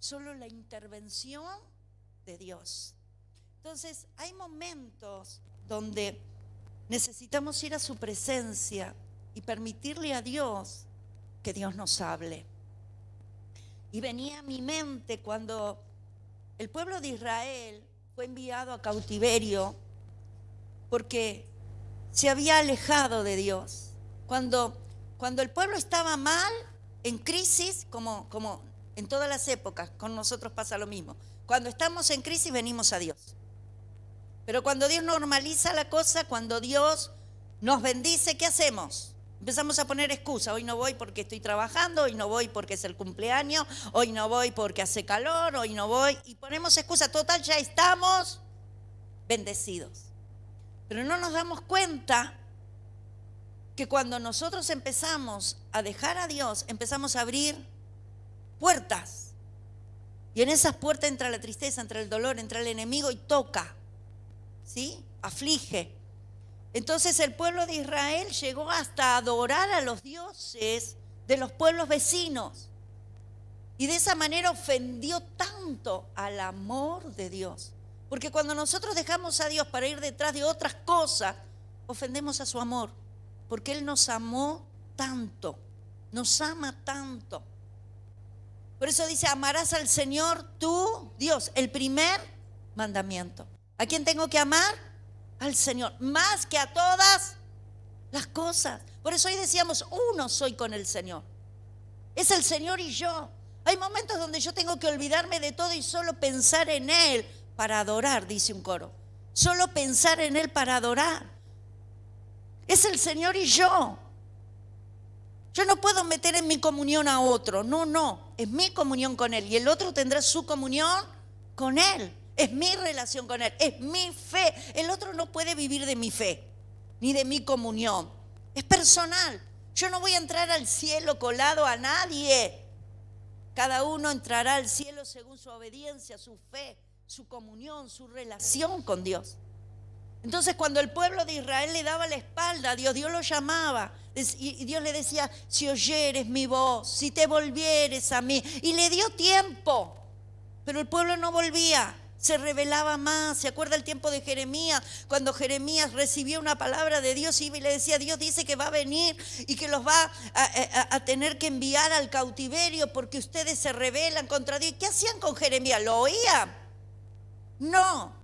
solo la intervención de Dios. Entonces, hay momentos donde necesitamos ir a su presencia y permitirle a Dios que Dios nos hable. Y venía a mi mente cuando el pueblo de Israel fue enviado a cautiverio porque se había alejado de Dios. Cuando el pueblo estaba mal, en crisis, como en todas las épocas, con nosotros pasa lo mismo. Cuando estamos en crisis venimos a Dios. Pero cuando Dios normaliza la cosa, cuando Dios nos bendice, ¿qué hacemos? Empezamos a poner excusa. Hoy no voy porque estoy trabajando, hoy no voy porque es el cumpleaños, hoy no voy porque hace calor, hoy no voy. Y ponemos excusa. Total, ya estamos bendecidos. Pero no nos damos cuenta que cuando nosotros empezamos a dejar a Dios, empezamos a abrir puertas. Y en esas puertas entra la tristeza, entra el dolor, entra el enemigo y toca, ¿sí? Aflige. Entonces el pueblo de Israel llegó hasta adorar a los dioses de los pueblos vecinos. Y de esa manera ofendió tanto al amor de Dios. Porque cuando nosotros dejamos a Dios para ir detrás de otras cosas, ofendemos a su amor. Porque Él nos amó tanto, nos ama tanto. Por eso dice, amarás al Señor tu Dios, el primer mandamiento. ¿A quién tengo que amar? Al Señor, más que a todas las cosas. Por eso hoy decíamos, uno soy con el Señor. Es el Señor y yo. Hay momentos donde yo tengo que olvidarme de todo y solo pensar en Él para adorar, dice un coro. Solo pensar en Él para adorar. Es el Señor y yo. Yo no puedo meter en mi comunión a otro. No. Es mi comunión con Él. Y el otro tendrá su comunión con Él. Es mi relación con Él. Es mi fe. El otro no puede vivir de mi fe, ni de mi comunión. Es personal. Yo no voy a entrar al cielo colado a nadie. Cada uno entrará al cielo según su obediencia, su fe, su comunión, su relación con Dios. Entonces cuando el pueblo de Israel le daba la espalda a Dios, Dios lo llamaba y Dios le decía, si oyeres mi voz, si te volvieres a mí. Y le dio tiempo, pero el pueblo no volvía, se rebelaba más. ¿Se acuerda el tiempo de Jeremías? Cuando Jeremías recibió una palabra de Dios, iba y le decía, Dios dice que va a venir y que los va a tener que enviar al cautiverio porque ustedes se rebelan contra Dios. ¿Qué hacían con Jeremías? ¿Lo oían? No.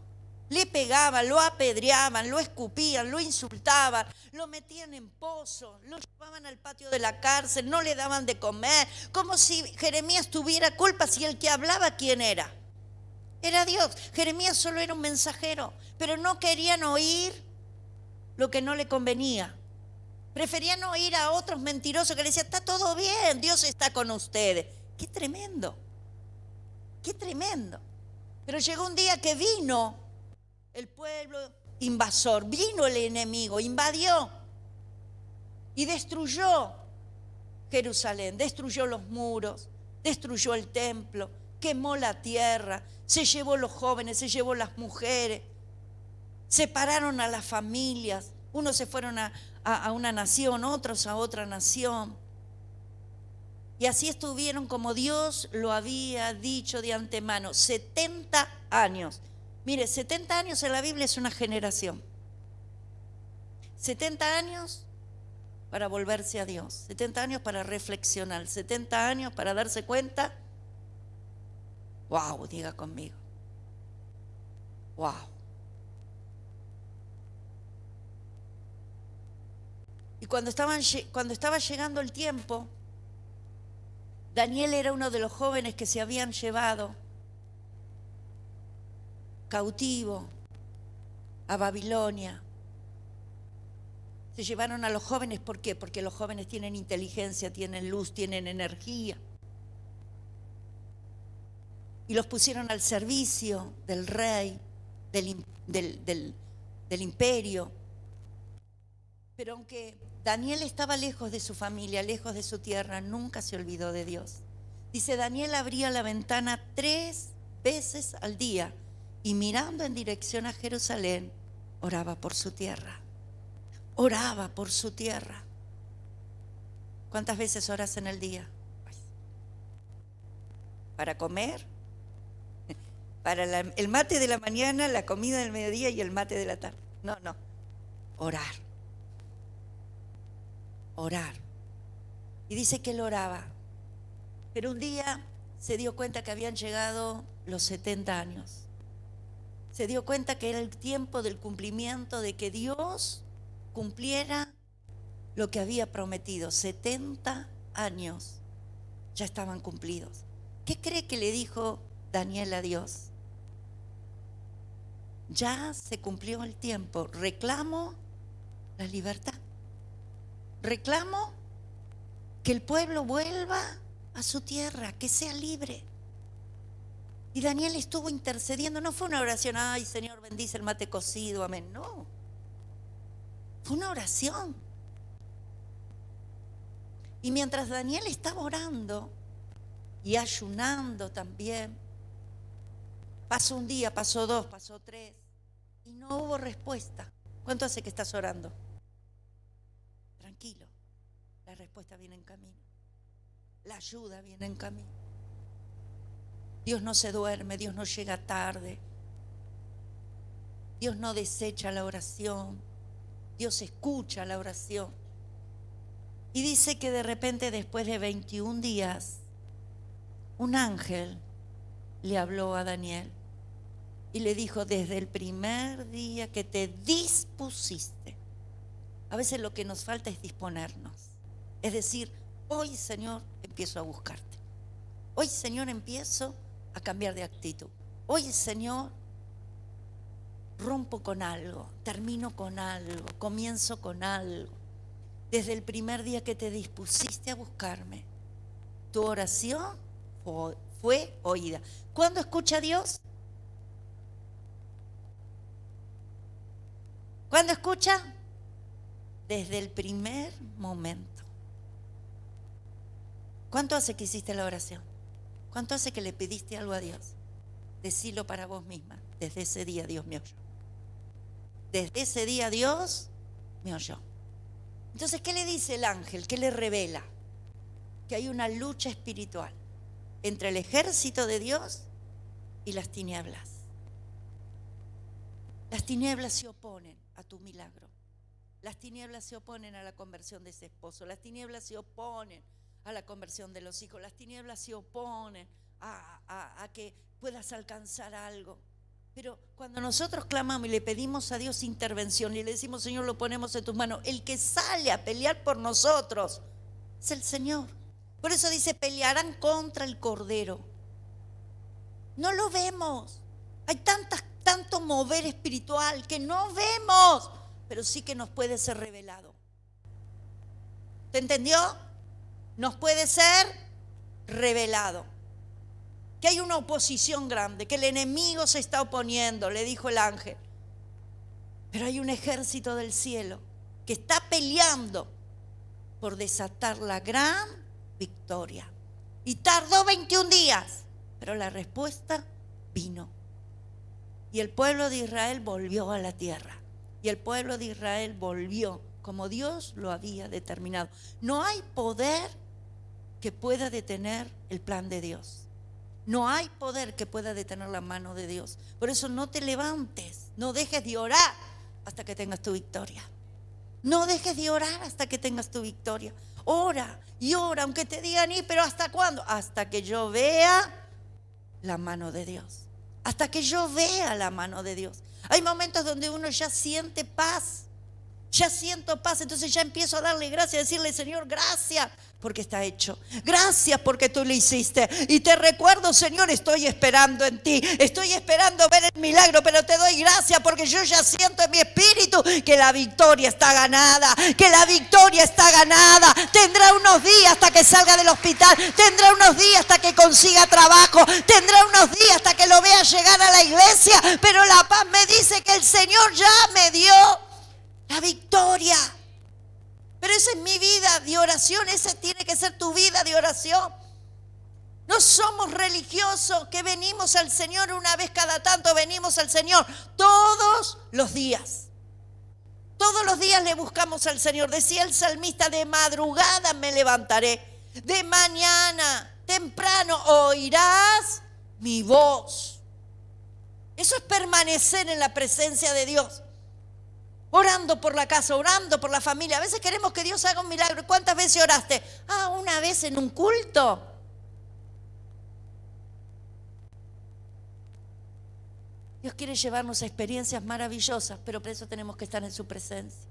Le pegaban, lo apedreaban, lo escupían, lo insultaban, lo metían en pozo, lo llevaban al patio de la cárcel, no le daban de comer, como si Jeremías tuviera culpa. Si el que hablaba, ¿quién era? Era Dios. Jeremías solo era un mensajero, pero no querían oír lo que no le convenía. Preferían oír a otros mentirosos que le decían, está todo bien, Dios está con ustedes. ¡Qué tremendo! ¡Qué tremendo! Pero llegó un día que vino el pueblo invasor, vino el enemigo, invadió y destruyó Jerusalén, destruyó los muros, destruyó el templo, quemó la tierra, se llevó los jóvenes, se llevó las mujeres, separaron a las familias, unos se fueron a una nación, otros a otra nación. Y así estuvieron como Dios lo había dicho de antemano, 70 años. Mire, 70 años en la Biblia es una generación. 70 años para volverse a Dios, 70 años para reflexionar, 70 años para darse cuenta. ¡Wow! Diga conmigo. ¡Wow! Y cuando estaba llegando el tiempo, Daniel era uno de los jóvenes que se habían llevado cautivo a Babilonia. Se llevaron a los jóvenes, ¿por qué? Porque los jóvenes tienen inteligencia, tienen luz, tienen energía. Y los pusieron al servicio del rey, del imperio. Pero aunque Daniel estaba lejos de su familia, lejos de su tierra, nunca se olvidó de Dios. Dice, Daniel abría la ventana 3 veces al día y mirando en dirección a Jerusalén, oraba por su tierra. Oraba por su tierra. ¿Cuántas veces oras en el día? para comer, para el mate de la mañana, la comida del mediodía y el mate de la tarde. No, orar. Orar. Y dice que él oraba. Pero un día se dio cuenta que habían llegado los 70 años. Se dio cuenta que era el tiempo del cumplimiento, de que Dios cumpliera lo que había prometido. 70 años ya estaban cumplidos. ¿Qué cree que le dijo Daniel a Dios? Ya se cumplió el tiempo. Reclamo la libertad. Reclamo que el pueblo vuelva a su tierra, que sea libre. Y Daniel estuvo intercediendo. No fue una oración, ay Señor, bendice el mate cocido, amén. No, fue una oración. Y mientras Daniel estaba orando y ayunando también, pasó un día, pasó 2, pasó 3 y no hubo respuesta. ¿Cuánto hace que estás orando? Tranquilo, la respuesta viene en camino. La ayuda viene en camino. Dios no se duerme, Dios no llega tarde. Dios no desecha la oración. Dios escucha la oración. Y dice que de repente, después de 21 días, un ángel le habló a Daniel y le dijo: desde el primer día que te dispusiste. A veces lo que nos falta es disponernos. Es decir, hoy, Señor, empiezo a buscarte. Hoy, Señor, empiezo a cambiar de actitud. Hoy, Señor, rompo con algo, termino con algo, comienzo con algo. Desde el primer día que te dispusiste a buscarme, tu oración fue oída. ¿Cuándo escucha Dios? ¿Cuándo escucha? Desde el primer momento. ¿Cuánto hace que hiciste la oración? ¿Cuánto hace que le pediste algo a Dios? Decilo para vos misma. Desde ese día Dios me oyó. Desde ese día Dios me oyó. Entonces, ¿qué le dice el ángel? ¿Qué le revela? Que hay una lucha espiritual entre el ejército de Dios y las tinieblas. Las tinieblas se oponen a tu milagro. Las tinieblas se oponen a la conversión de ese esposo. Las tinieblas se oponen a la conversión de los hijos. Las tinieblas se oponen a que puedas alcanzar algo. Pero cuando nosotros clamamos y le pedimos a Dios intervención y le decimos: Señor, lo ponemos en tus manos, el que sale a pelear por nosotros es el Señor. Por eso dice: pelearán contra el Cordero. No lo vemos. Hay tanto mover espiritual que no vemos, pero sí que nos puede ser revelado. ¿Te entendió? Nos puede ser revelado. Que hay una oposición grande, que el enemigo se está oponiendo, le dijo el ángel. Pero hay un ejército del cielo que está peleando por desatar la gran victoria. Y tardó 21 días, pero la respuesta vino. Y el pueblo de Israel volvió a la tierra. Y el pueblo de Israel volvió como Dios lo había determinado. No hay poder que pueda detener el plan de Dios. No hay poder que pueda detener la mano de Dios. Por eso no te levantes, no dejes de orar hasta que tengas tu victoria. No dejes de orar hasta que tengas tu victoria. Ora y ora, aunque te digan: pero ¿hasta cuándo? Hasta que yo vea la mano de Dios. Hasta que yo vea la mano de Dios. Hay momentos donde uno ya siente paz. Ya siento paz, entonces ya empiezo a darle gracias, a decirle: Señor, gracias porque está hecho. Gracias porque tú lo hiciste. Y te recuerdo, Señor, estoy esperando en ti. Estoy esperando ver el milagro, pero te doy gracias porque yo ya siento en mi espíritu que la victoria está ganada. Que la victoria está ganada. Tendrá unos días hasta que salga del hospital. Tendrá unos días hasta que consiga trabajo. Tendrá unos días hasta que lo vea llegar a la iglesia. Pero la paz me dice que el Señor ya me dio la victoria. Pero esa es mi vida de oración. Esa tiene que ser tu vida de oración. No somos religiosos que venimos al Señor una vez cada tanto. Venimos al Señor todos los días. Todos los días le buscamos al Señor. Decía el salmista: de madrugada me levantaré, de mañana temprano oirás mi voz. Eso es permanecer en la presencia de Dios. Orando por la casa, orando por la familia. A veces queremos que Dios haga un milagro. ¿Cuántas veces oraste? Una vez en un culto. Dios quiere llevarnos a experiencias maravillosas, pero por eso tenemos que estar en su presencia.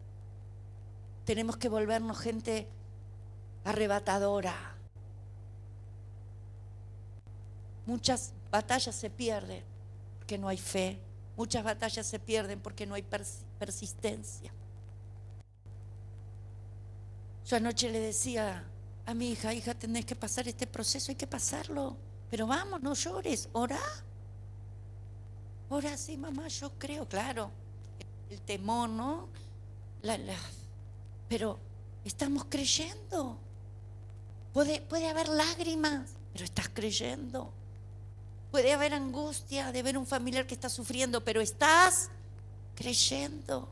Tenemos que volvernos gente arrebatadora. Muchas batallas se pierden porque no hay fe. Muchas batallas se pierden porque no hay persistencia. Yo anoche le decía a mi hija, tenés que pasar este proceso, hay que pasarlo. Pero vamos, no llores, orá. Ora, sí, mamá, yo creo, claro. El temor, ¿no? Pero estamos creyendo. Puede haber lágrimas, pero estás creyendo. Puede haber angustia de ver un familiar que está sufriendo, pero estás creyendo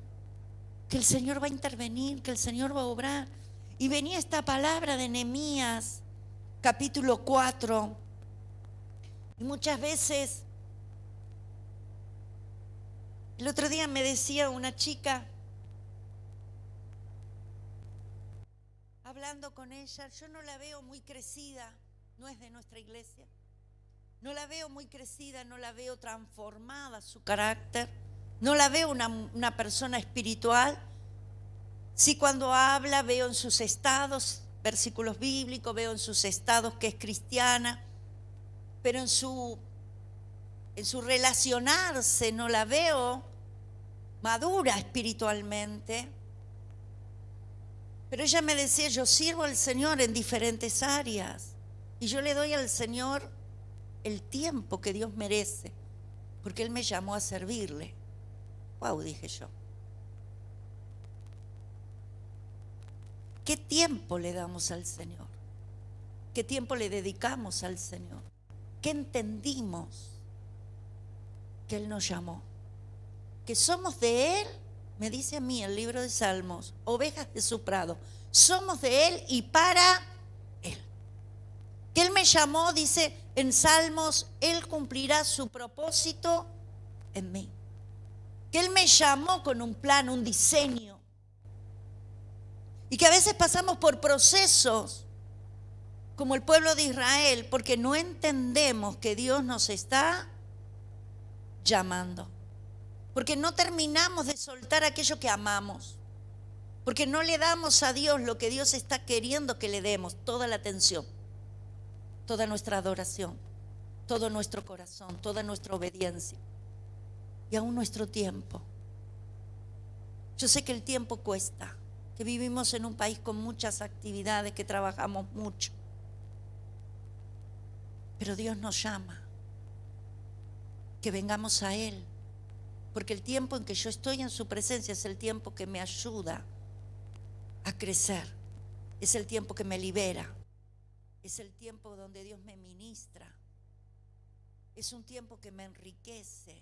que el Señor va a intervenir, que el Señor va a obrar. Y venía esta palabra de Nehemías, capítulo 4. Y muchas veces, el otro día me decía una chica, hablando con ella, yo no la veo muy crecida, no es de nuestra iglesia. No la veo muy crecida, no la veo transformada su carácter, no la veo una persona espiritual. Sí, cuando habla veo en sus estados versículos bíblicos, veo en sus estados que es cristiana, pero en su relacionarse no la veo madura espiritualmente. Pero ella me decía, yo sirvo al Señor en diferentes áreas y yo le doy al Señor el tiempo que Dios merece, porque Él me llamó a servirle. Wow, dije yo. ¿Qué tiempo le damos al Señor? ¿Qué tiempo le dedicamos al Señor? ¿Qué entendimos? Que Él nos llamó. Que somos de Él, me dice a mí el libro de Salmos, ovejas de su prado. Somos de Él y para Él. Que Él me llamó, dice en Salmos, Él cumplirá su propósito en mí. Que Él me llamó con un plan, un diseño. Y que a veces pasamos por procesos como el pueblo de Israel porque no entendemos que Dios nos está llamando. Porque no terminamos de soltar aquello que amamos. Porque no le damos a Dios lo que Dios está queriendo que le demos, toda la atención, toda nuestra adoración, todo nuestro corazón, toda nuestra obediencia y aún nuestro tiempo. Yo sé que el tiempo cuesta, que vivimos en un país con muchas actividades, que trabajamos mucho, pero Dios nos llama, que vengamos a Él, porque el tiempo en que yo estoy en su presencia es el tiempo que me ayuda a crecer, es el tiempo que me libera, es el tiempo donde Dios me ministra, es un tiempo que me enriquece.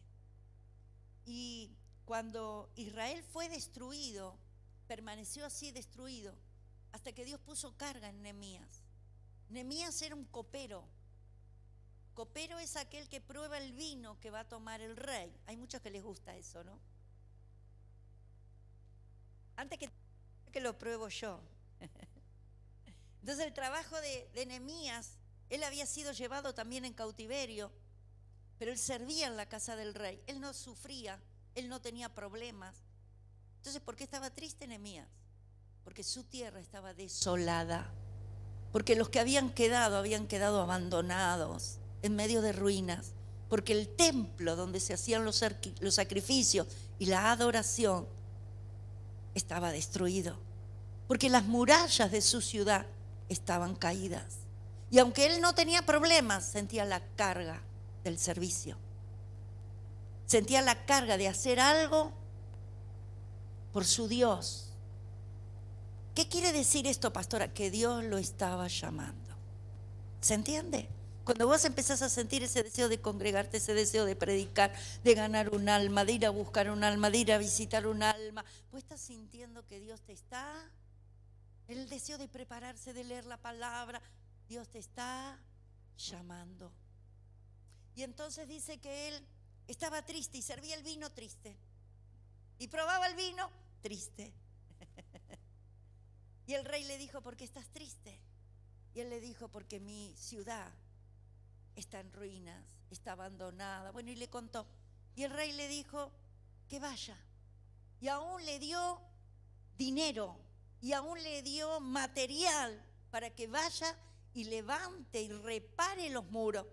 Y cuando Israel fue destruido, permaneció así destruido hasta que Dios puso carga en Nehemías. Nehemías era un copero. Copero es aquel que prueba el vino que va a tomar el rey. Hay muchos que les gusta eso, ¿no? Antes que lo pruebo yo. Entonces el trabajo de Nehemías, él había sido llevado también en cautiverio, pero él servía en la casa del rey. Él no sufría, él no tenía problemas. Entonces, ¿por qué estaba triste Nehemías? Porque su tierra estaba desolada. Porque los que habían quedado abandonados en medio de ruinas. Porque el templo donde se hacían los sacrificios y la adoración estaba destruido. Porque las murallas de su ciudad estaban caídas. Y aunque él no tenía problemas, sentía la carga del servicio. Sentía la carga de hacer algo por su Dios. ¿Qué quiere decir esto, pastora? Que Dios lo estaba llamando. ¿Se entiende? Cuando vos empezás a sentir ese deseo de congregarte, ese deseo de predicar, de ganar un alma, de ir a buscar un alma, de ir a visitar un alma, vos estás sintiendo que Dios te está, el deseo de prepararse, de leer la palabra, Dios te está llamando. Y entonces dice que él estaba triste y servía el vino triste. Y probaba el vino triste. Y el rey le dijo, ¿por qué estás triste? Y él le dijo, porque mi ciudad está en ruinas, está abandonada. Bueno, y le contó. Y el rey le dijo que vaya. Y aún le dio dinero y aún le dio material para que vaya y levante y repare los muros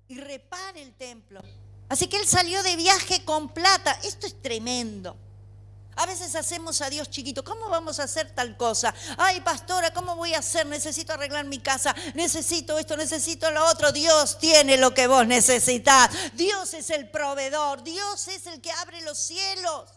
y repare el templo. Así que él salió de viaje con plata. Esto es tremendo. A veces hacemos a Dios chiquito. ¿Cómo vamos a hacer tal cosa? Ay, pastora, ¿cómo voy a hacer? Necesito arreglar mi casa. Necesito esto, necesito lo otro. Dios tiene lo que vos necesitás. Dios es el proveedor. Dios es el que abre los cielos.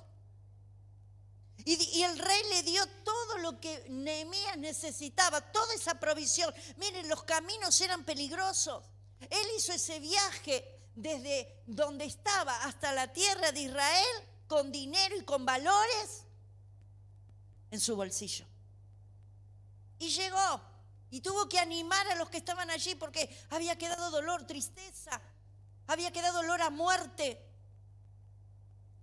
Y el rey le dio todo lo que Nehemías necesitaba, toda esa provisión. Miren, los caminos eran peligrosos. Él hizo ese viaje desde donde estaba hasta la tierra de Israel con dinero y con valores en su bolsillo. Y llegó y tuvo que animar a los que estaban allí porque había quedado dolor, tristeza, había quedado olor a muerte.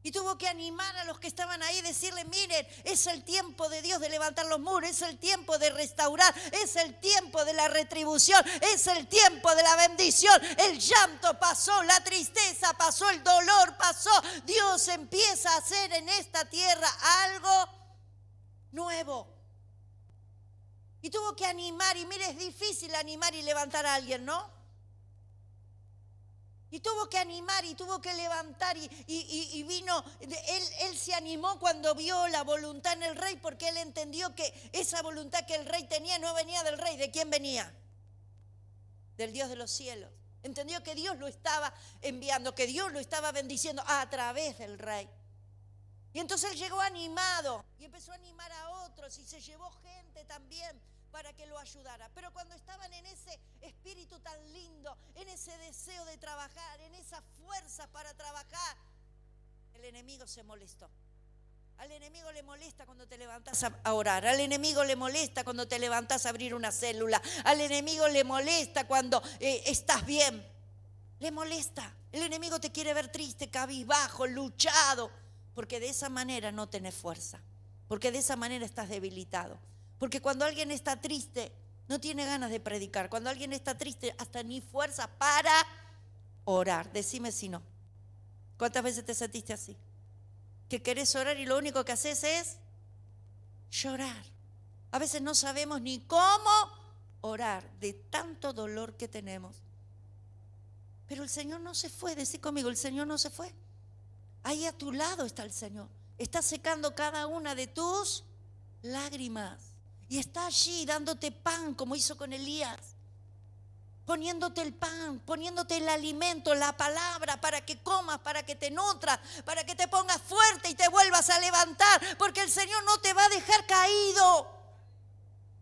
Y tuvo que animar a los que estaban ahí, decirle, miren, es el tiempo de Dios de levantar los muros, es el tiempo de restaurar, es el tiempo de la retribución, es el tiempo de la bendición. El llanto pasó, la tristeza pasó, el dolor pasó. Dios empieza a hacer en esta tierra algo nuevo. Y tuvo que animar, y mire, es difícil animar y levantar a alguien, ¿no? Y tuvo que animar y tuvo que levantar y vino, él se animó cuando vio la voluntad en el rey, porque él entendió que esa voluntad que el rey tenía no venía del rey. ¿De quién venía? Del Dios de los cielos. Entendió que Dios lo estaba enviando, que Dios lo estaba bendiciendo a través del rey. Y entonces él llegó animado y empezó a animar a otros y se llevó gente también para que lo ayudara. Pero cuando estaban en ese espíritu tan lindo, en ese deseo de trabajar, en esa fuerza para trabajar, el enemigo se molestó. Al enemigo le molesta cuando te levantás a orar. Al enemigo le molesta cuando te levantás a abrir una célula. Al enemigo le molesta cuando estás bien. Le molesta. El enemigo te quiere ver triste, cabizbajo, luchado, porque de esa manera no tenés fuerza, porque de esa manera estás debilitado. Porque cuando alguien está triste, no tiene ganas de predicar. Cuando alguien está triste, hasta ni fuerza para orar. Decime si no. ¿Cuántas veces te sentiste así? Que querés orar y lo único que haces es llorar. A veces no sabemos ni cómo orar de tanto dolor que tenemos. Pero el Señor no se fue. Decí conmigo, el Señor no se fue. Ahí a tu lado está el Señor. Está secando cada una de tus lágrimas. Y está allí dándote pan como hizo con Elías. Poniéndote el pan, poniéndote el alimento, la palabra para que comas, para que te nutras, para que te pongas fuerte y te vuelvas a levantar. Porque el Señor no te va a dejar caído.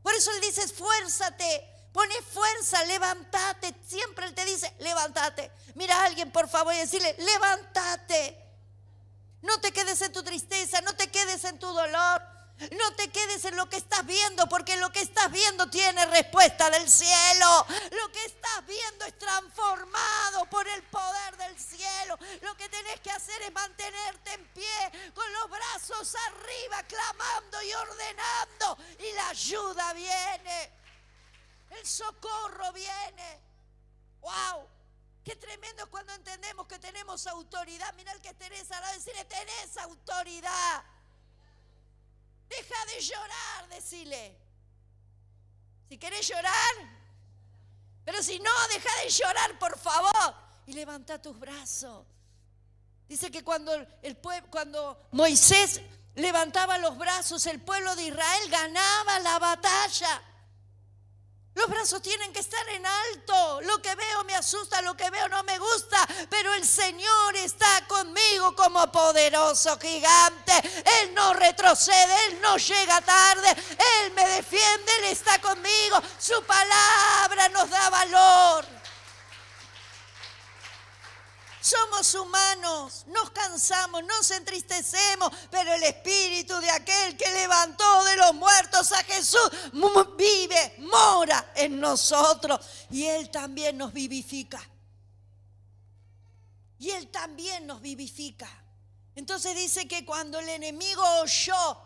Por eso Él dice, esfuérzate, poné fuerza, levántate. Siempre Él te dice, levántate. Mira a alguien por favor y decirle, levántate. No te quedes en tu tristeza, no te quedes en tu dolor. No te quedes en lo que estás viendo, porque lo que estás viendo tiene respuesta del cielo. Lo que estás viendo es transformado por el poder del cielo. Lo que tenés que hacer es mantenerte en pie, con los brazos arriba, clamando y ordenando. Y la ayuda viene. El socorro viene. ¡Wow! Qué tremendo es cuando entendemos que tenemos autoridad. Mira el que tenés al lado, decirle, tenés autoridad. Deja de llorar, decile. Si querés llorar, pero si no, deja de llorar, por favor. Y levanta tus brazos. Dice que cuando Moisés levantaba los brazos, el pueblo de Israel ganaba la batalla. Los brazos tienen que estar en alto. Lo que veo me asusta, lo que veo no me gusta, pero el Señor está conmigo como poderoso gigante. Él no retrocede, Él no llega tarde, Él me defiende, Él está conmigo. Su palabra nos da valor. Somos humanos, nos cansamos, nos entristecemos, pero el espíritu de aquel que levantó de los muertos a Jesús vive, mora en nosotros y Él también nos vivifica. Y Él también nos vivifica. Entonces dice que cuando el enemigo oyó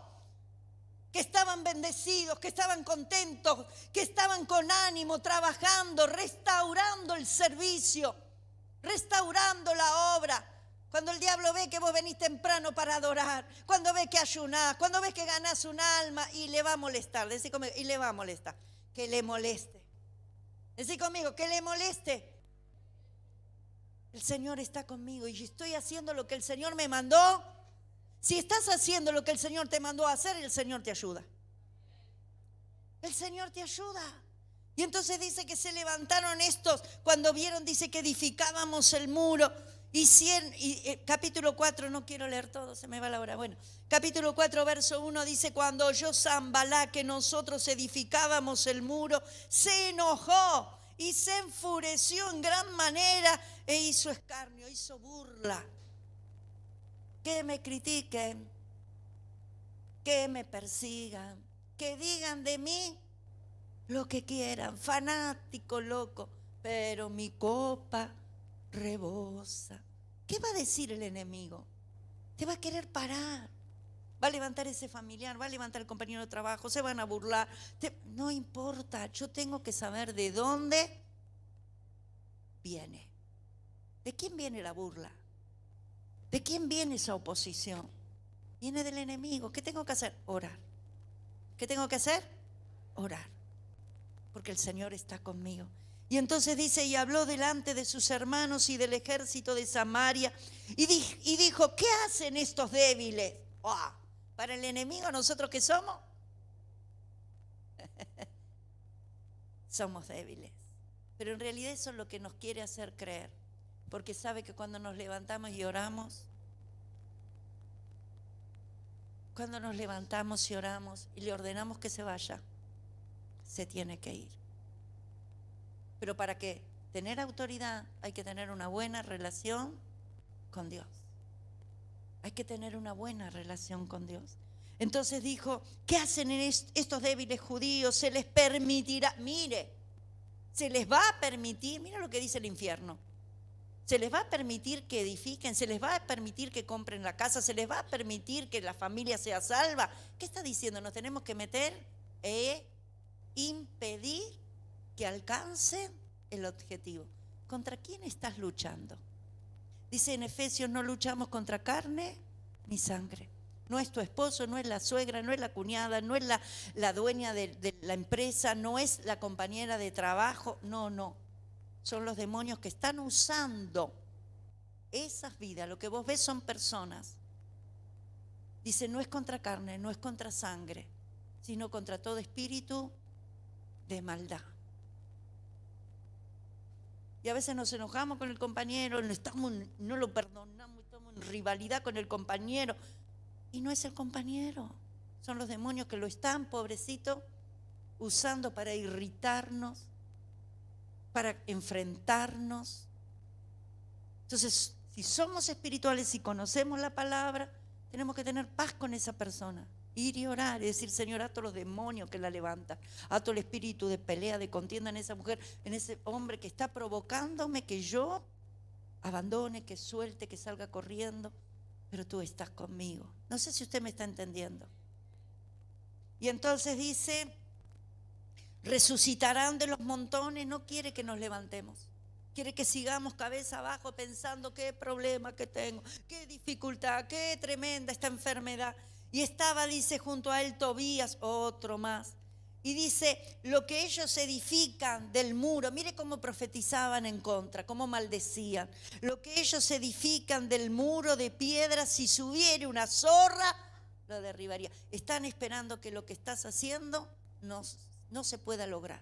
que estaban bendecidos, que estaban contentos, que estaban con ánimo, trabajando, restaurando el servicio, restaurando la obra. Cuando el diablo ve que vos venís temprano para adorar, cuando ve que ayunás, cuando ves que ganás un alma y le va a molestar, decí conmigo, y le va a molestar, que le moleste. Decí conmigo, que le moleste. El Señor está conmigo y estoy haciendo lo que el Señor me mandó. Si estás haciendo lo que el Señor te mandó a hacer, el Señor te ayuda. El Señor te ayuda. Y entonces dice que se levantaron estos, cuando vieron, dice que edificábamos el muro. Capítulo 4, no quiero leer todo, se me va la hora. Bueno, capítulo 4, verso 1 dice, cuando oyó Sanbalá que nosotros edificábamos el muro, se enojó y se enfureció en gran manera e hizo escarnio, hizo burla. Que me critiquen, que me persigan, que digan de mí lo que quieran, fanático, loco, pero mi copa rebosa. ¿Qué va a decir el enemigo? Te va a querer parar, va a levantar ese familiar, va a levantar el compañero de trabajo, se van a burlar. No importa, yo tengo que saber de dónde viene. ¿De quién viene la burla? ¿De quién viene esa oposición? Viene del enemigo. ¿Qué tengo que hacer? Orar. ¿Qué tengo que hacer? Orar. Porque el Señor está conmigo. Y entonces dice, y habló delante de sus hermanos y del ejército de Samaria, y dijo, ¿qué hacen estos débiles? ¡Oh! Para el enemigo, ¿nosotros qué somos? Somos débiles. Pero en realidad eso es lo que nos quiere hacer creer. Porque sabe que cuando nos levantamos y oramos, cuando nos levantamos y oramos y le ordenamos que se vaya, se tiene que ir. Pero para que tener autoridad hay que tener una buena relación con Dios. Hay que tener una buena relación con Dios. Entonces dijo, ¿qué hacen estos débiles judíos? Se les permitirá, mire, se les va a permitir, mira lo que dice el infierno. Se les va a permitir que edifiquen, se les va a permitir que compren la casa, se les va a permitir que la familia sea salva. ¿Qué está diciendo? Nos tenemos que meter e impedir que alcancen el objetivo. ¿Contra quién estás luchando? Dice en Efesios, no luchamos contra carne ni sangre. No es tu esposo, no es la suegra, no es la cuñada, no es la dueña de la empresa, no es la compañera de trabajo, no. Son los demonios que están usando esas vidas. Lo que vos ves son personas. Dice, no es contra carne, no es contra sangre, sino contra todo espíritu de maldad. Y a veces nos enojamos con el compañero, no lo perdonamos, estamos en rivalidad con el compañero. Y no es el compañero, son los demonios que lo están, pobrecito, usando para irritarnos, para enfrentarnos. Entonces, si somos espirituales y conocemos la palabra, tenemos que tener paz con esa persona, ir y orar y decir, Señor, ato los demonios que la levantan, ato el espíritu de pelea, de contienda en esa mujer, en ese hombre que está provocándome que yo abandone, que suelte, que salga corriendo, pero tú estás conmigo. No sé si usted me está entendiendo. Y entonces dice, resucitarán de los montones. No quiere que nos levantemos, quiere que sigamos cabeza abajo pensando qué problema que tengo, qué dificultad, qué tremenda esta enfermedad. Y estaba, dice, junto a él Tobías, otro más, y dice, lo que ellos edifican del muro, mire cómo profetizaban en contra, cómo maldecían, lo que ellos edifican del muro de piedra, si subiere una zorra, lo derribaría. Están esperando que lo que estás haciendo no se pueda lograr,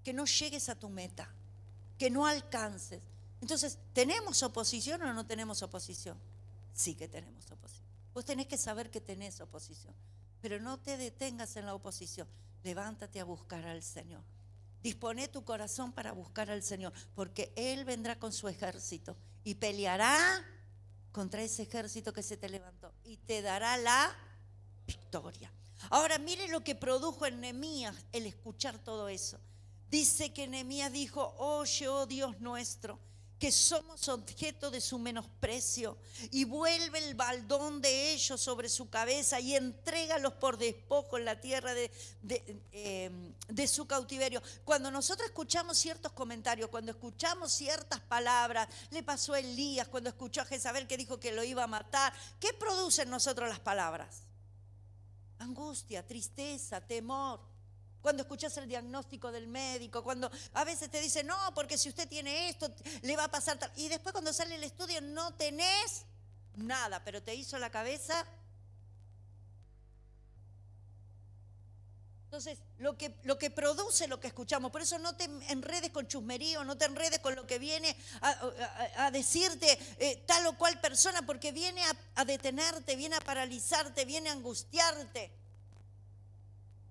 que no llegues a tu meta, que no alcances. Entonces, ¿tenemos oposición o no tenemos oposición? Sí que tenemos oposición. Vos tenés que saber que tenés oposición, pero no te detengas en la oposición. Levántate a buscar al Señor. Dispone tu corazón para buscar al Señor, porque Él vendrá con su ejército y peleará contra ese ejército que se te levantó y te dará la victoria. Ahora mire lo que produjo en Nehemías el escuchar todo eso. Dice que Nehemías dijo: oye, oh Dios nuestro, que somos objeto de su menosprecio, y vuelve el baldón de ellos sobre su cabeza y entrégalos por despojo en la tierra de su cautiverio. Cuando nosotros escuchamos ciertos comentarios, cuando escuchamos ciertas palabras, le pasó a Elías cuando escuchó a Jezabel que dijo que lo iba a matar, ¿qué producen en nosotros las palabras? Angustia, tristeza, temor. Cuando escuchas el diagnóstico del médico, cuando a veces te dicen, no, porque si usted tiene esto, le va a pasar tal. Y después cuando sale el estudio no tenés nada, pero te hizo la cabeza. Entonces, lo que produce lo que escuchamos, por eso no te enredes con chusmerío, no te enredes con lo que viene a decirte tal o cual persona, porque viene a detenerte, viene a paralizarte, viene a angustiarte.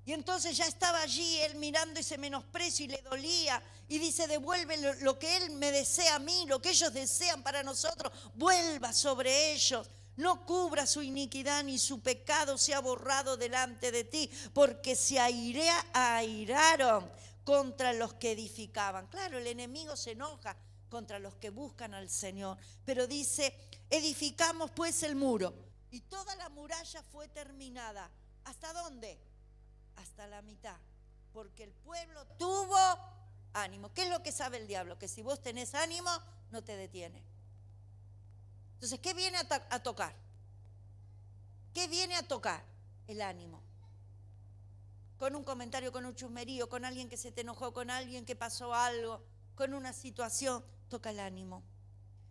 Y entonces ya estaba allí él mirando ese menosprecio y le dolía. Y dice: devuelve lo que él me desea a mí, lo que ellos desean para nosotros, vuelva sobre ellos. No cubra su iniquidad ni su pecado sea borrado delante de ti, porque se airaron contra los que edificaban. Claro, el enemigo se enoja contra los que buscan al Señor. Pero dice: edificamos pues el muro. Y toda la muralla fue terminada. ¿Hasta dónde? Hasta la mitad, porque el pueblo tuvo ánimo. ¿Qué es lo que sabe el diablo? Que si vos tenés ánimo, no te detiene. Entonces, ¿qué viene a tocar? ¿Qué viene a tocar? El ánimo. Con un comentario, con un chusmerío, con alguien que se te enojó, con alguien que pasó algo, con una situación, toca el ánimo.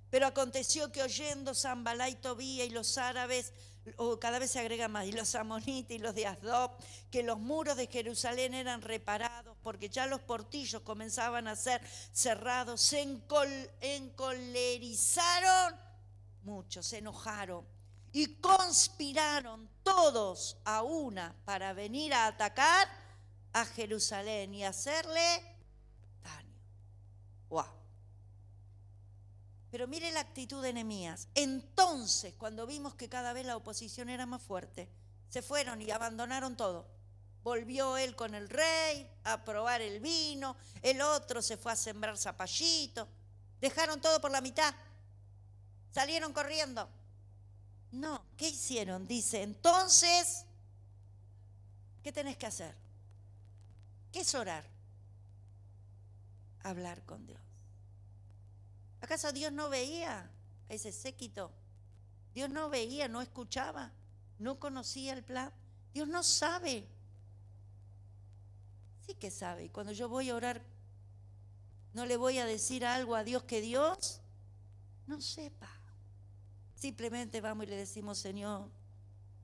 Pero aconteció que oyendo Sanballat y Tobía y los árabes, o cada vez se agrega más, y los amonitas y los de Asdod, que los muros de Jerusalén eran reparados, porque ya los portillos comenzaban a ser cerrados, se encolerizaron muchos, se enojaron y conspiraron todos a una para venir a atacar a Jerusalén y hacerle daño. ¡Wow! Pero mire la actitud de Nehemías. Entonces, cuando vimos que cada vez la oposición era más fuerte, se fueron y abandonaron todo. Volvió él con el rey a probar el vino, el otro se fue a sembrar zapallitos, dejaron todo por la mitad, salieron corriendo. No, ¿qué hicieron? Dice: entonces, ¿qué tenés que hacer? ¿Qué es orar? Hablar con Dios. ¿Acaso Dios no veía a ese séquito? Dios no veía, no escuchaba, no conocía el plan. Dios no sabe. Sí que sabe. Y cuando yo voy a orar, no le voy a decir algo a Dios que Dios no sepa. Simplemente vamos y le decimos: Señor,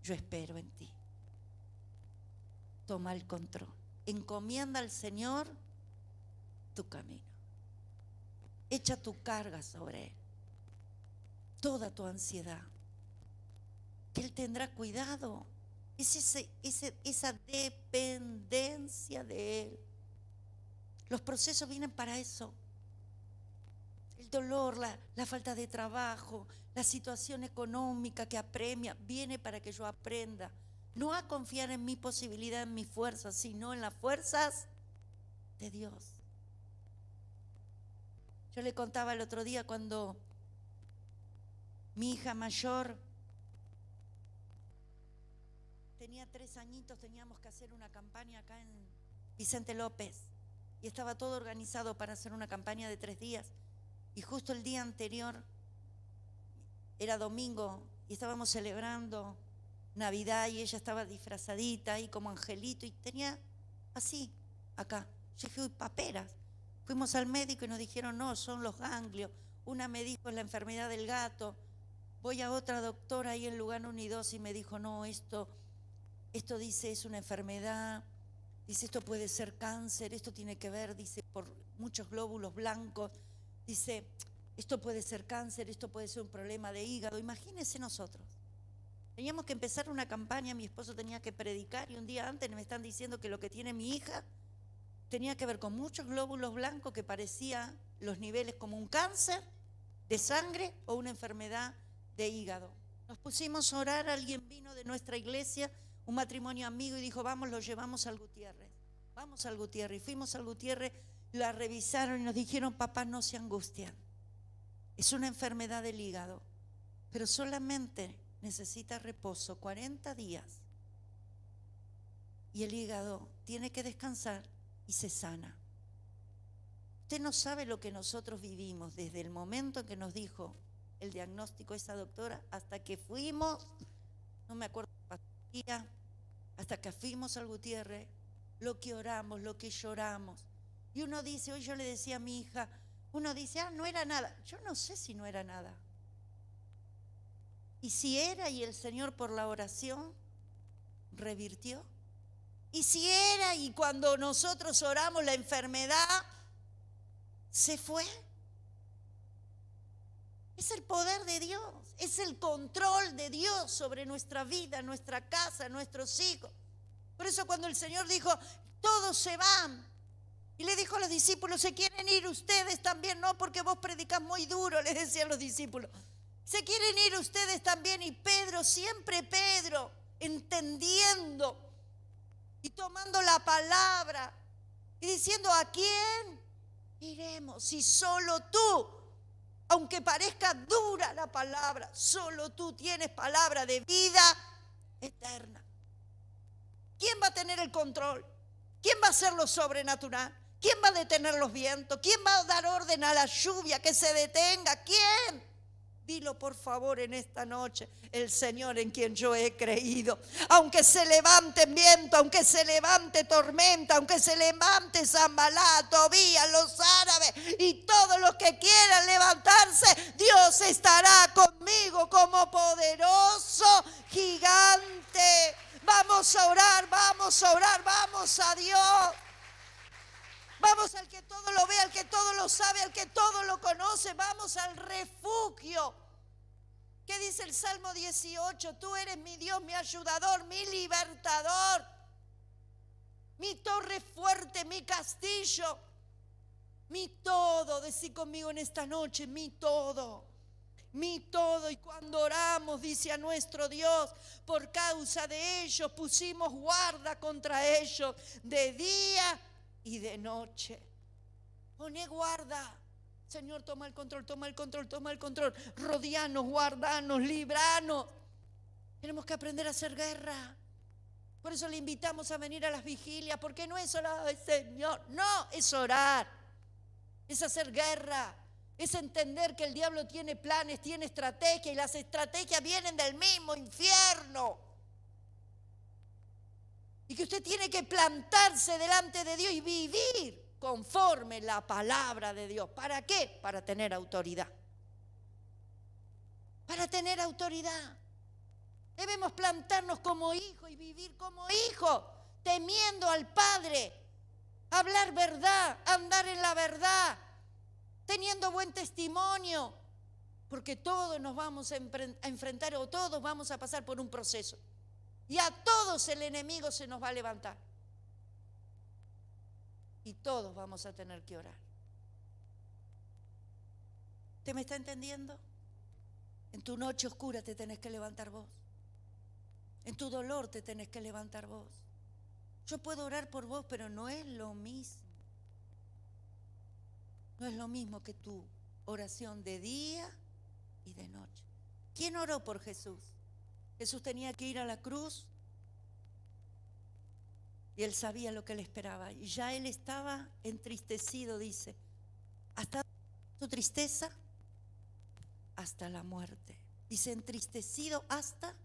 yo espero en ti. Toma el control. Encomienda al Señor tu camino. Echa tu carga sobre Él, toda tu ansiedad, que Él tendrá cuidado. Es esa dependencia de Él. Los procesos vienen para eso. El dolor, la falta de trabajo, la situación económica que apremia, viene para que yo aprenda no a confiar en mi posibilidad, en mis fuerzas, sino en las fuerzas de Dios. Yo le contaba el otro día cuando mi hija mayor tenía 3 añitos, teníamos que hacer una campaña acá en Vicente López y estaba todo organizado para hacer una campaña de 3 días y justo el día anterior era domingo y estábamos celebrando Navidad y ella estaba disfrazadita ahí como angelito y tenía así acá. Yo dije: uy, paperas. Fuimos al médico y nos dijeron: no, son los ganglios. Una me dijo: es la enfermedad del gato. Voy a otra doctora ahí en Lugano 1 y 2 y me dijo: no, esto dice es una enfermedad. Dice: esto puede ser cáncer, esto tiene que ver, dice, por muchos glóbulos blancos. Dice: esto puede ser cáncer, esto puede ser un problema de hígado. Imagínense nosotros. Teníamos que empezar una campaña, mi esposo tenía que predicar y un día antes me están diciendo que lo que tiene mi hija tenía que ver con muchos glóbulos blancos que parecía los niveles como un cáncer de sangre o una enfermedad de hígado. Nos pusimos a orar, alguien vino de nuestra iglesia, un matrimonio amigo, y dijo, vamos, lo llevamos al Gutiérrez. Vamos al Gutiérrez. Y fuimos al Gutiérrez, la revisaron y nos dijeron, papá, no se angustien. Es una enfermedad del hígado, pero solamente necesita reposo, 40 días. Y el hígado tiene que descansar y se sana. Usted no sabe lo que nosotros vivimos desde el momento en que nos dijo el diagnóstico esa doctora hasta que fuimos, no me acuerdo, hasta que fuimos al Gutiérrez, lo que oramos, lo que lloramos. Y uno dice, hoy yo le decía a mi hija, uno dice, no era nada. Yo no sé si no era nada. Y si era, y el Señor por la oración revirtió. Y si era, y cuando nosotros oramos la enfermedad se fue. Es el poder de Dios, es el control de Dios sobre nuestra vida, nuestra casa, nuestros hijos. Por eso cuando el Señor dijo, todos se van, y le dijo a los discípulos, ¿se quieren ir ustedes también? No, porque vos predicás muy duro, les decían los discípulos. ¿Se quieren ir ustedes también? Y Pedro, siempre Pedro, entendiendo y tomando la palabra y diciendo, ¿a quién iremos? Si solo tú, aunque parezca dura la palabra, solo tú tienes palabra de vida eterna. ¿Quién va a tener el control? ¿Quién va a hacer lo sobrenatural? ¿Quién va a detener los vientos? ¿Quién va a dar orden a la lluvia que se detenga? ¿Quién? Dilo por favor en esta noche, el Señor en quien yo he creído. Aunque se levante viento, aunque se levante tormenta, aunque se levante Zambalá, Tobías, los árabes y todos los que quieran levantarse, Dios estará conmigo como poderoso gigante. Vamos a orar, vamos a orar, vamos a Dios. Vamos al que todo lo ve, al que todo lo sabe, al que todo lo conoce. Vamos al refugio. ¿Qué dice el Salmo 18? Tú eres mi Dios, mi ayudador, mi libertador, mi torre fuerte, mi castillo, mi todo. Decí conmigo en esta noche, mi todo. Mi todo. Y cuando oramos, dice a nuestro Dios, por causa de ellos pusimos guarda contra ellos de día y de noche. Poné guarda. Señor, toma el control, toma el control, toma el control. Rodeanos, guardanos, libranos. Tenemos que aprender a hacer guerra. Por eso le invitamos a venir a las vigilias, porque no es orar, Señor, no, es orar. Es hacer guerra. Es entender que el diablo tiene planes, tiene estrategia, y las estrategias vienen del mismo infierno. Y que usted tiene que plantarse delante de Dios y vivir conforme la palabra de Dios. ¿Para qué? Para tener autoridad. Para tener autoridad. Debemos plantarnos como hijos y vivir como hijos, temiendo al Padre, hablar verdad, andar en la verdad, teniendo buen testimonio, porque todos nos vamos a enfrentar o todos vamos a pasar por un proceso. Y a todos el enemigo se nos va a levantar. Y todos vamos a tener que orar. ¿Usted me está entendiendo? En tu noche oscura te tenés que levantar vos. En tu dolor te tenés que levantar vos. Yo puedo orar por vos, pero no es lo mismo. No es lo mismo que tu oración de día y de noche. ¿Quién oró por Jesús? Jesús tenía que ir a la cruz y él sabía lo que le esperaba. Y ya él estaba entristecido, dice. Hasta su tristeza, hasta la muerte. Dice, entristecido hasta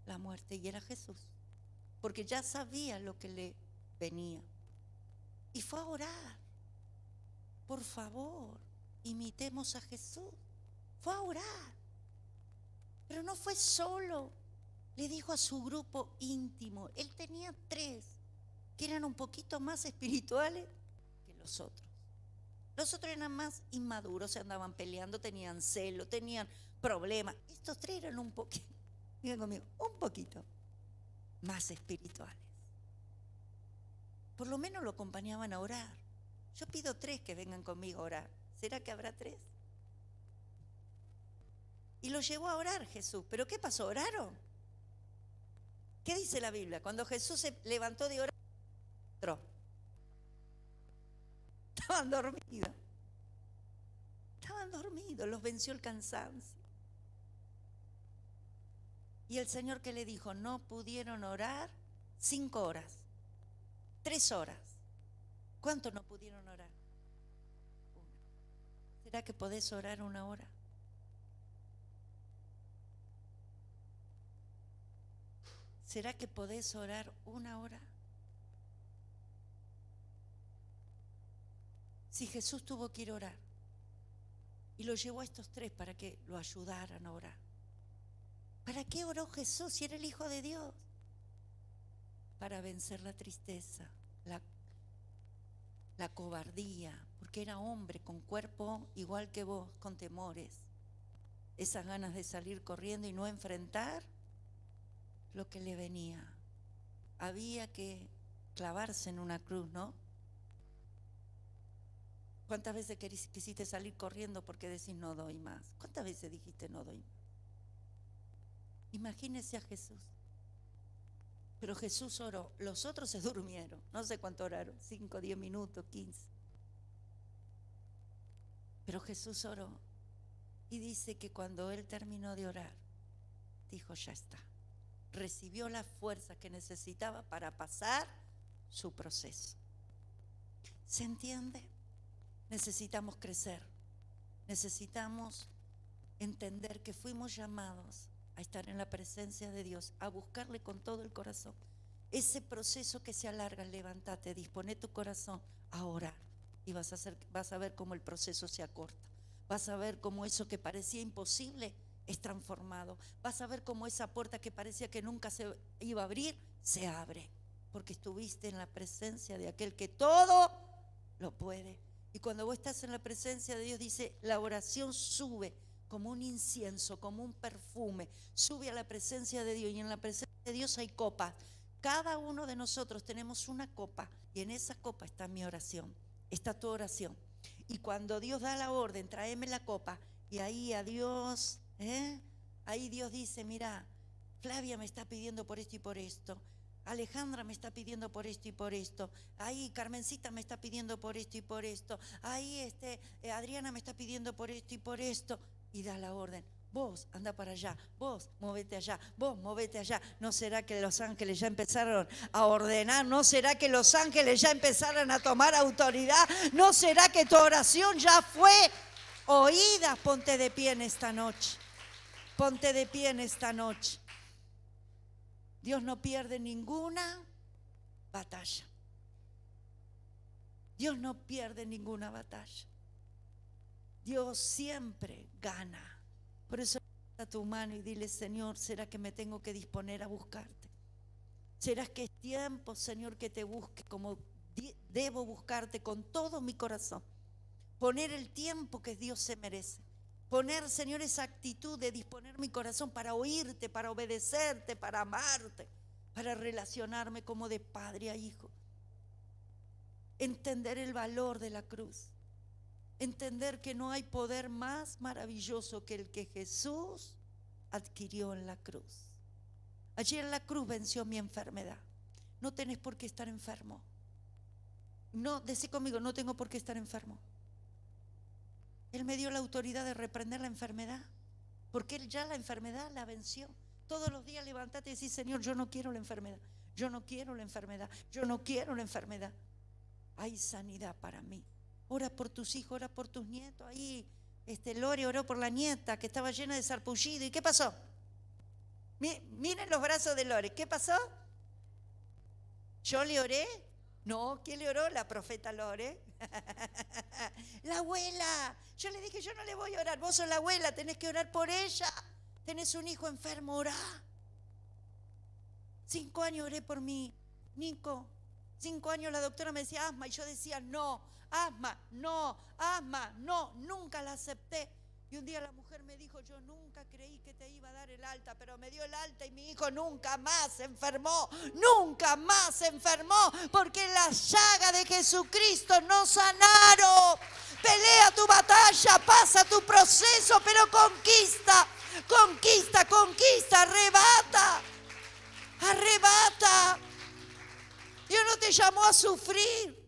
la muerte. Y era Jesús, porque ya sabía lo que le venía. Y fue a orar. Por favor, imitemos a Jesús. Fue a orar. Pero no fue solo. Le dijo a su grupo íntimo. Él tenía 3 que eran un poquito más espirituales que los otros. Los otros eran más inmaduros, se andaban peleando, tenían celo, tenían problemas. Estos 3 eran un poquito, digan conmigo, un poquito más espirituales. por lo menos lo acompañaban a orar. Yo pido 3 que vengan conmigo a orar. ¿Será que habrá 3? Y lo llevó a orar Jesús. ¿Pero qué pasó? ¿Oraron? ¿Qué dice la Biblia? Cuando Jesús se levantó de orar, estaban dormidos. Estaban dormidos, los venció el cansancio. Y el Señor, ¿qué le dijo? No pudieron orar 5 horas, 3 horas. ¿Cuánto no pudieron orar? 1. ¿Será que podés orar 1 hora? ¿Será que podés orar 1 hora? Si Jesús tuvo que ir a orar y lo llevó a estos 3 para que lo ayudaran a orar. ¿Para qué oró Jesús si era el Hijo de Dios? Para vencer la tristeza, la cobardía, porque era hombre con cuerpo igual que vos, con temores, esas ganas de salir corriendo y no enfrentar lo que le venía. Había que clavarse en una cruz, ¿no? ¿Cuántas veces quisiste salir corriendo porque decís no doy más? ¿Cuántas veces dijiste no doy más? Imagínese a Jesús. Pero Jesús oró, los otros se durmieron, no sé cuánto oraron, 5, 10 minutos, 15. Pero Jesús oró y dice que cuando él terminó de orar, dijo ya está. Recibió la fuerza que necesitaba para pasar su proceso. ¿Se entiende? Necesitamos crecer, necesitamos entender que fuimos llamados a estar en la presencia de Dios, a buscarle con todo el corazón. Ese proceso que se alarga, levántate, dispone tu corazón a orar y vas a ver cómo el proceso se acorta. Vas a ver cómo eso que parecía imposible es transformado. Vas a ver cómo esa puerta que parecía que nunca se iba a abrir, se abre, porque estuviste en la presencia de aquel que todo lo puede. Y cuando vos estás en la presencia de Dios, dice, la oración sube como un incienso, como un perfume, sube a la presencia de Dios, y en la presencia de Dios hay copas. Cada uno de nosotros tenemos una copa, y en esa copa está mi oración, está tu oración. Y cuando Dios da la orden, tráeme la copa, y ahí a Dios, ahí Dios dice, mira, Flavia me está pidiendo por esto y por esto, Alejandra me está pidiendo por esto y por esto, ahí Carmencita me está pidiendo por esto y por esto, ahí Adriana me está pidiendo por esto y por esto. Y da la orden, vos anda para allá, vos movete allá, vos movete allá. ¿No será que los ángeles ya empezaron a ordenar? ¿No será que los ángeles ya empezaron a tomar autoridad? ¿No será que tu oración ya fue oída? Ponte de pie en esta noche, ponte de pie en esta noche. Dios no pierde ninguna batalla. Dios no pierde ninguna batalla. Dios siempre gana. Por eso levanta tu mano y dile, Señor, ¿será que me tengo que disponer a buscarte? ¿Será que es tiempo, Señor, que te busque como debo buscarte con todo mi corazón? Poner el tiempo que Dios se merece. Poner, Señor, esa actitud de disponer mi corazón para oírte, para obedecerte, para amarte, para relacionarme como de padre a hijo. Entender el valor de la cruz. Entender que no hay poder más maravilloso que el que Jesús adquirió en la cruz. Allí en la cruz venció mi enfermedad. No tenés por qué estar enfermo. No, decí conmigo, no tengo por qué estar enfermo. Él me dio la autoridad de reprender la enfermedad, porque Él ya la enfermedad la venció. Todos los días levántate y decís, Señor, yo no quiero la enfermedad, yo no quiero la enfermedad, yo no quiero la enfermedad. Hay sanidad para mí. Ora por tus hijos, ora por tus nietos. Ahí Lore oró por la nieta que estaba llena de sarpullido. ¿Y qué pasó? Miren los brazos de Lore. ¿Qué pasó? ¿Yo le oré? No, ¿quién le oró? La profeta Lore. La abuela. Yo le dije, yo no le voy a orar. Vos sos la abuela, tenés que orar por ella. Tenés un hijo enfermo, orá. 5 años oré por mi Nico. 5 años la doctora me decía asma y yo decía no, asma, no, asma, no. Nunca la acepté. Y un día la mujer me dijo, yo nunca creí que te iba a dar el alta, pero me dio el alta y mi hijo nunca más se enfermó, nunca más se enfermó, porque las llagas de Jesucristo nos sanaron. Pelea tu batalla, pasa tu proceso, pero conquista, conquista, conquista, arrebata, arrebata. Dios no te llamó a sufrir,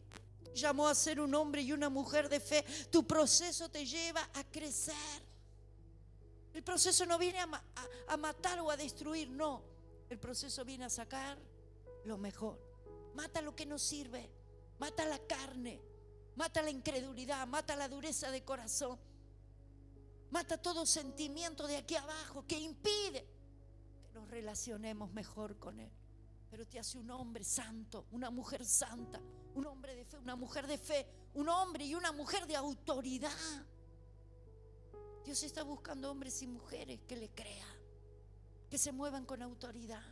llamó a ser un hombre y una mujer de fe. Tu proceso te lleva a crecer. El proceso no viene a matar o a destruir, no. El proceso viene a sacar lo mejor. Mata lo que no sirve, mata la carne, mata la incredulidad, mata la dureza de corazón, mata todo sentimiento de aquí abajo que impide que nos relacionemos mejor con Él. Pero te hace un hombre santo, una mujer santa, un hombre de fe, una mujer de fe, un hombre y una mujer de autoridad. Dios está buscando hombres y mujeres que le crean, que se muevan con autoridad.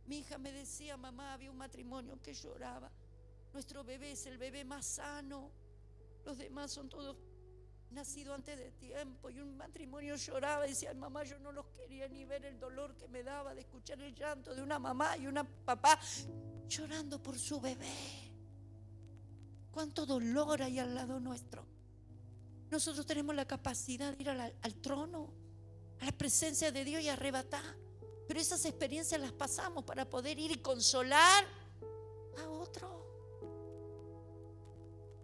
Mi hija me decía, mamá, había un matrimonio que lloraba. Nuestro bebé es el bebé más sano, los demás son todos nacidos antes de tiempo. Y un matrimonio lloraba y decía, mamá, yo no los quería ni ver el dolor que me daba de escuchar el llanto de una mamá y una papá llorando por su bebé. Cuánto dolor hay al lado nuestro. Nosotros tenemos la capacidad de ir al trono, a la presencia de Dios y arrebatar. Pero esas experiencias las pasamos para poder ir y consolar a otro,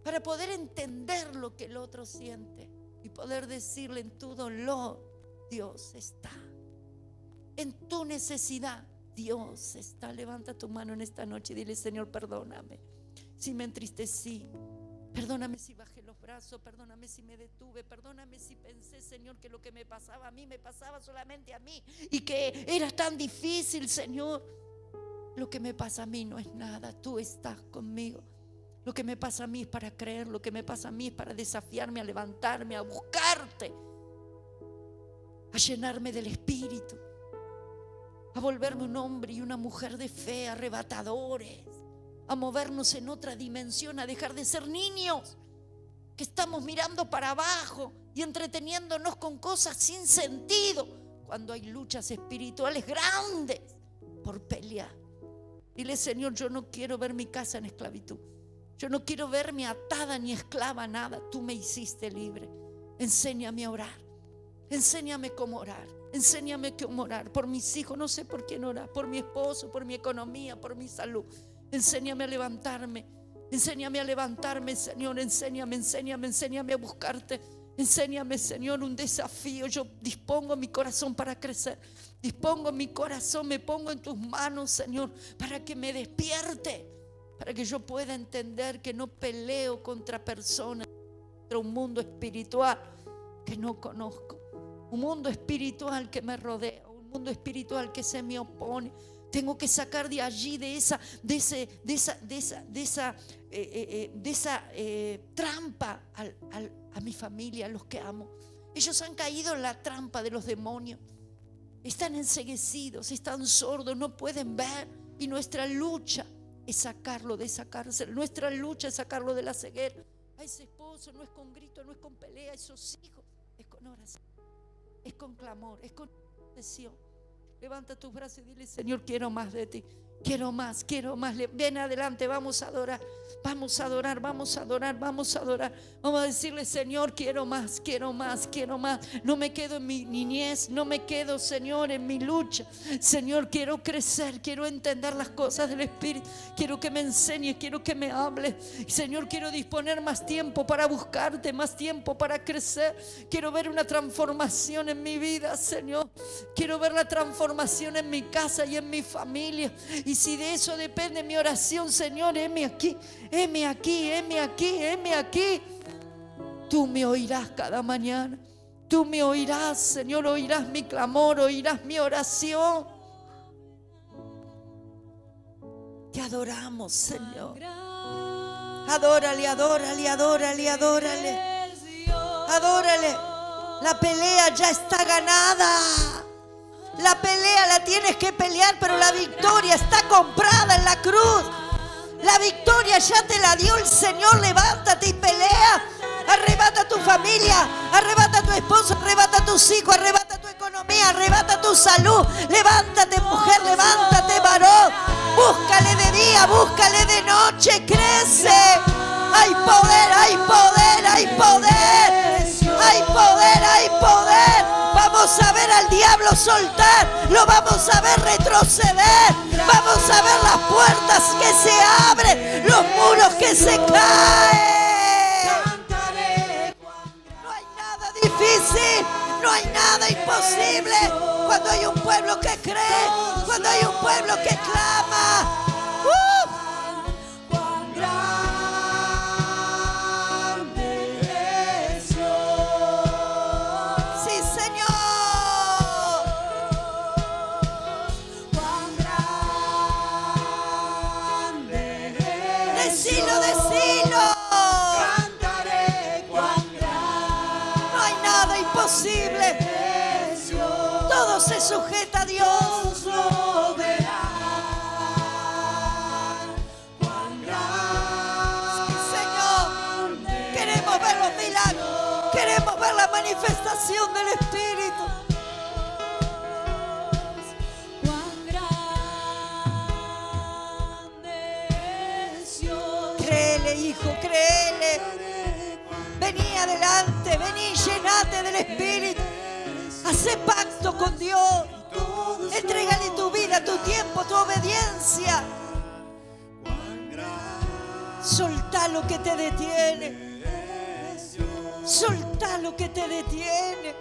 para poder entender lo que el otro siente y poder decirle, en tu dolor Dios está, en tu necesidad Dios está. Levanta tu mano en esta noche y dile, Señor, perdóname si me entristecí, perdóname si bajé los brazos, perdóname si me detuve, perdóname si pensé, Señor, que lo que me pasaba a mí me pasaba solamente a mí y que era tan difícil, Señor. Lo que me pasa a mí no es nada, tú estás conmigo. Lo que me pasa a mí es para creer, lo que me pasa a mí es para desafiarme, a levantarme, a buscarte, a llenarme del Espíritu, a volverme un hombre y una mujer de fe, arrebatadores, a movernos en otra dimensión, a dejar de ser niños que estamos mirando para abajo y entreteniéndonos con cosas sin sentido, cuando hay luchas espirituales grandes por pelear. Dile, Señor, yo no quiero ver mi casa en esclavitud, yo no quiero verme atada ni esclava a nada. Tú me hiciste libre. Enséñame a orar, enséñame cómo orar, enséñame cómo orar por mis hijos, no sé por quién orar, por mi esposo, por mi economía, por mi salud. Enséñame a levantarme, Señor, enséñame a buscarte. Enséñame, Señor, un desafío. Yo dispongo mi corazón para crecer, dispongo mi corazón, me pongo en tus manos, Señor, para que me despierte, para que yo pueda entender que no peleo contra personas, contra un mundo espiritual que no conozco, un mundo espiritual que me rodea, un mundo espiritual que se me opone. Tengo que sacar de allí, de esa trampa a mi familia, a los que amo. Ellos han caído en la trampa de los demonios. Están enceguecidos, están sordos, no pueden ver. Y nuestra lucha es sacarlo de esa cárcel. Nuestra lucha es sacarlo de la ceguera. A ese esposo no es con grito, no es con pelea. A esos hijos es con oración, es con clamor, es con intercesión. Levanta tus brazos y dile, Señor, quiero más de ti. Quiero más, quiero más. Ven adelante, vamos a adorar. Vamos a adorar, vamos a adorar, vamos a adorar. Vamos a decirle, Señor, quiero más, quiero más, quiero más. No me quedo en mi niñez, no me quedo, Señor, en mi lucha. Señor, quiero crecer, quiero entender las cosas del Espíritu. Quiero que me enseñes, quiero que me hables. Señor, quiero disponer más tiempo para buscarte, más tiempo para crecer. Quiero ver una transformación en mi vida, Señor. Quiero ver la transformación en mi casa y en mi familia. Y si de eso depende mi oración, Señor, heme aquí, heme aquí, heme aquí, heme aquí. Tú me oirás cada mañana. Tú me oirás, Señor, oirás mi clamor, oirás mi oración. Te adoramos, Señor. Adórale, adórale, adórale, adórale. Adórale. La pelea ya está ganada. La pelea la tienes que pelear, pero la victoria está comprada en la cruz. La victoria ya te la dio el Señor. Levántate y pelea. arrebata tu familia, arrebata tu esposo, arrebata tus hijos, arrebata tu economía, arrebata tu salud. Levántate, mujer, levántate, varón. Búscale de día, búscale de noche, crece. Hay poder, hay poder, hay poder. Hay poder, hay poder. Vamos a ver al diablo soltar, lo vamos a ver retroceder, vamos a ver las puertas que se abren, los muros que se caen. No hay nada difícil, no hay nada imposible cuando hay un pueblo que cree, cuando hay un pueblo que clama. Todo se sujeta a Dios. Sí, Señor, queremos ver los milagros, queremos ver la manifestación del Espíritu. Créele, hijo, créele. Vení adelante, vení, llenate del Espíritu. Hacé pacto con Dios. Entrégale tu vida, tu tiempo, tu obediencia. Soltá lo que te detiene. Soltá lo que te detiene.